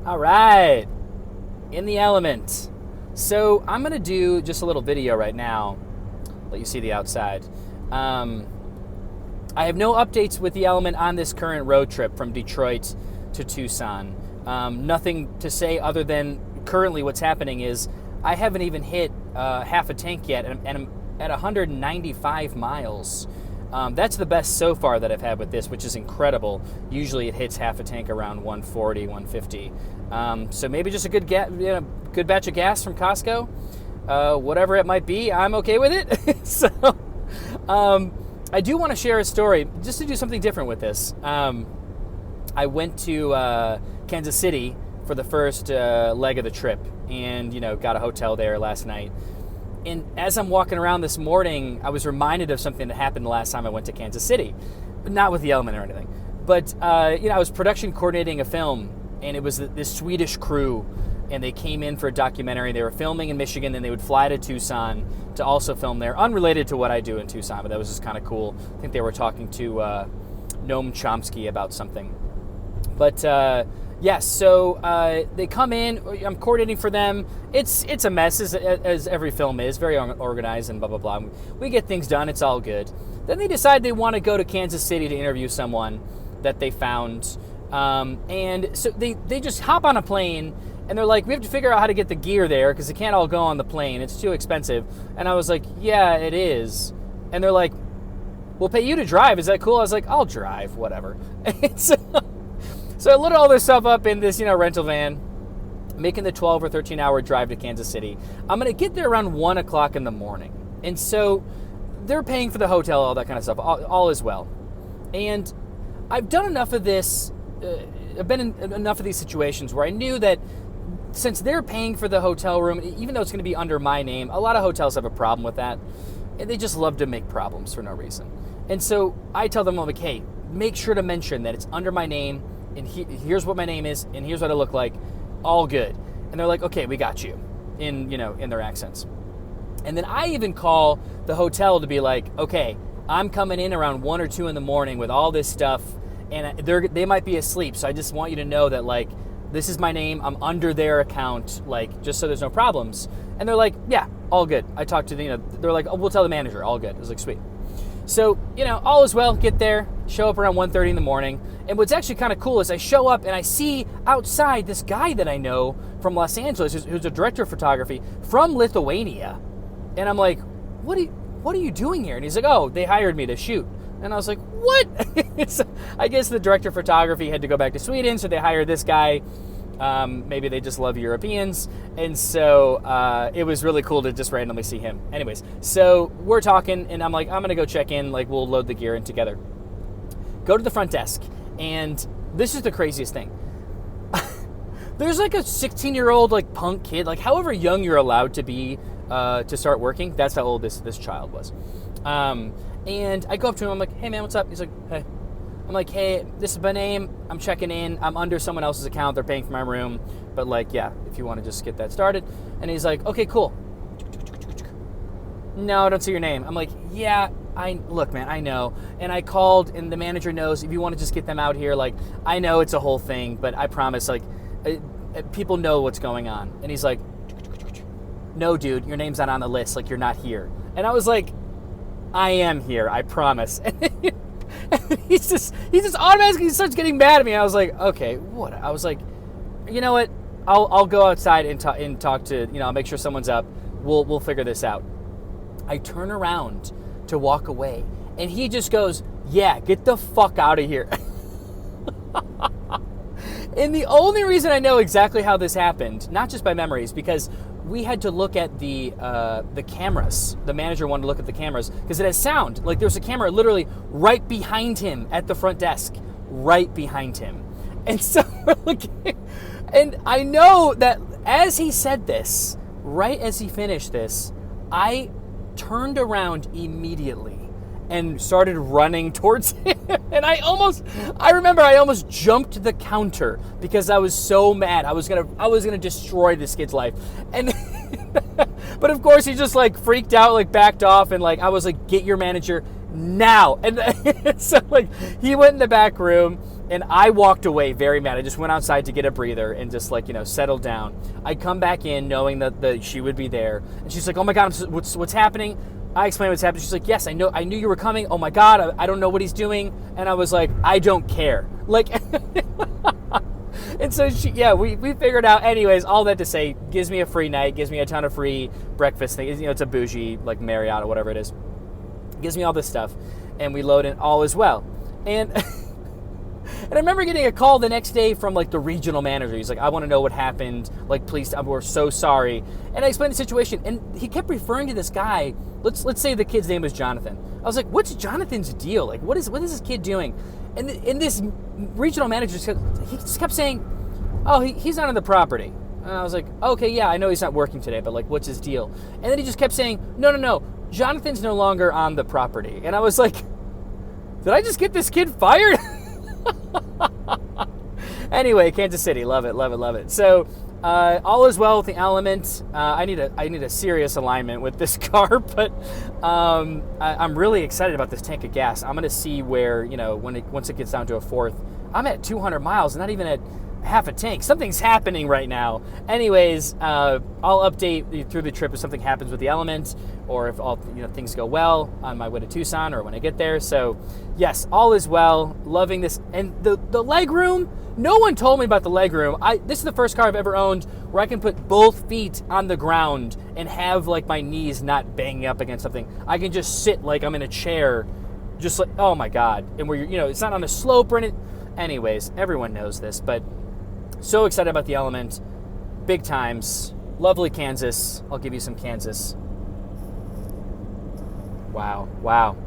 All right, in the element. So I'm gonna do just a little video right now. Let you see the outside. I have no updates with the element on this current road trip from Detroit to Tucson. Nothing to say other than currently what's happening is I haven't even hit half a tank yet, and I'm at 195 miles. That's the best so far that I've had with this, which is incredible. Usually it hits half a tank around 140, 150. So maybe just a good good batch of gas from Costco. Whatever it might be, I'm okay with it. So I do want to share a story, just to do something different with this. I went to Kansas City for the first leg of the trip, and got a hotel there last night. And as I'm walking around this morning, I was reminded of something that happened the last time I went to Kansas City, but not with the element or anything. But I was production coordinating a film, and it was this Swedish crew, and they came in for a documentary. They were filming in Michigan, then they would fly to Tucson to also film there, unrelated to what I do in Tucson, but that was just kind of cool. I think they were talking to Noam Chomsky about something. But so they come in. I'm coordinating for them. It's a mess, as every film is, very organized and blah, blah, blah. We get things done. It's all good. Then they decide they want to go to Kansas City to interview someone that they found. And so they just hop on a plane, and they're like, we have to figure out how to get the gear there because it can't all go on the plane. It's too expensive. And I was like, yeah, it is. And they're like, we'll pay you to drive. Is that cool? I was like, I'll drive, whatever. So I loaded all this stuff up in this, rental van, making the 12 or 13 hour drive to Kansas City. I'm going to get there around 1 o'clock in the morning. And so they're paying for the hotel, all that kind of stuff, all is well. And I've done enough of this, I've been in enough of these situations where I knew that since they're paying for the hotel room, even though it's going to be under my name, a lot of hotels have a problem with that. And they just love to make problems for no reason. And so I tell them, I'm like, hey, make sure to mention that it's under my name, and here's what my name is, and here's what I look like, all good. And they're like, okay, we got you, in their accents. And then I even call the hotel to be like, okay, I'm coming in around 1 or 2 in the morning with all this stuff, and they might be asleep, so I just want you to know that, like, this is my name, I'm under their account, like, just so there's no problems. And they're like, yeah, all good. I talked to they're like, oh, we'll tell the manager, all good. I was like, sweet. So, all is well, get there, show up around 1:30 in the morning. And what's actually kind of cool is I show up and I see outside this guy that I know from Los Angeles, who's a director of photography from Lithuania. And I'm like, what are you doing here? And he's like, oh, they hired me to shoot. And I was like, what? So I guess the director of photography had to go back to Sweden, so they hired this guy. Maybe they just love Europeans. And so it was really cool to just randomly see him. Anyways, so we're talking, and I'm like, I'm going to go check in. Like, we'll load the gear in together. Go to the front desk, and this is the craziest thing. There's like a 16-year-old like punk kid, like however young you're allowed to be to start working. That's how old this child was. And I go up to him. I'm like, hey, man, what's up? He's like, hey. I'm like, hey, this is my name. I'm checking in. I'm under someone else's account. They're paying for my room. But, like, yeah, if you want to just get that started. And he's like, okay, cool. No, I don't see your name. I'm like, yeah, look, man, I know. And I called, and the manager knows. If you want to just get them out here, like, I know it's a whole thing, but I promise, like, people know what's going on. And he's like, no, dude, your name's not on the list. Like, you're not here. And I was like, I am here, I promise. And he just automatically starts getting mad at me. I was like, okay, what? I was like, you know what? I'll go outside and talk to, I'll make sure someone's up. We'll figure this out. I turn around to walk away, and he just goes, yeah, get the fuck out of here. And the only reason I know exactly how this happened, not just by memory, is because we had to look at the cameras. The manager wanted to look at the cameras because it has sound. Like, there's a camera literally right behind him at the front desk, right behind him. And so we're looking, and I know that as he said this, right as he finished this, I turned around immedately and started running towards him. And I remember I almost jumped the counter because I was so mad. I was gonna destroy this kid's life. And but of course he just like freaked out, like backed off, and like I was like, get your manager now. And so like he went in the back room, And I walked away very mad. I just went outside to get a breather and just like, settle down. I come back in knowing that she would be there. And she's like, oh my God, what's happening? I explained what's happening. She's like, yes, I knew you were coming. Oh my God, I don't know what he's doing. And I was like, I don't care. Like, and so we figured out. Anyways, all that to say, gives me a free night, gives me a ton of free breakfast things. It's a bougie, like Marriott or whatever it is. Gives me all this stuff. And we load in all as well. And... And I remember getting a call the next day from like the regional manager. He's like, I want to know what happened. Like, please, we're so sorry. And I explained the situation, and he kept referring to this guy. Let's say the kid's name was Jonathan. I was like, what's Jonathan's deal? Like, what is this kid doing? And this regional manager he just kept saying, oh, he's not on the property. And I was like, okay, yeah, I know he's not working today, but like, what's his deal? And then he just kept saying, no, Jonathan's no longer on the property. And I was like, did I just get this kid fired? Anyway, Kansas City, love it. So all is well with the Element. I need a serious alignment with this car, but I'm really excited about this tank of gas. I'm going to see where once it gets down to a fourth. I'm at 200 miles, not even at half a tank. Something's happening right now. Anyways, I'll update you through the trip if something happens with the Element, or if all things go well on my way to Tucson or when I get there. So yes, all is well. Loving this. And the leg room, no one told me about the leg room. This is the first car I've ever owned where I can put both feet on the ground and have like my knees not banging up against something. I can just sit like I'm in a chair, just like, oh my God. And where it's not on a slope or anything. Anyways, everyone knows this, but so excited about the Element. Big times. Lovely Kansas. I'll give you some Kansas. Wow.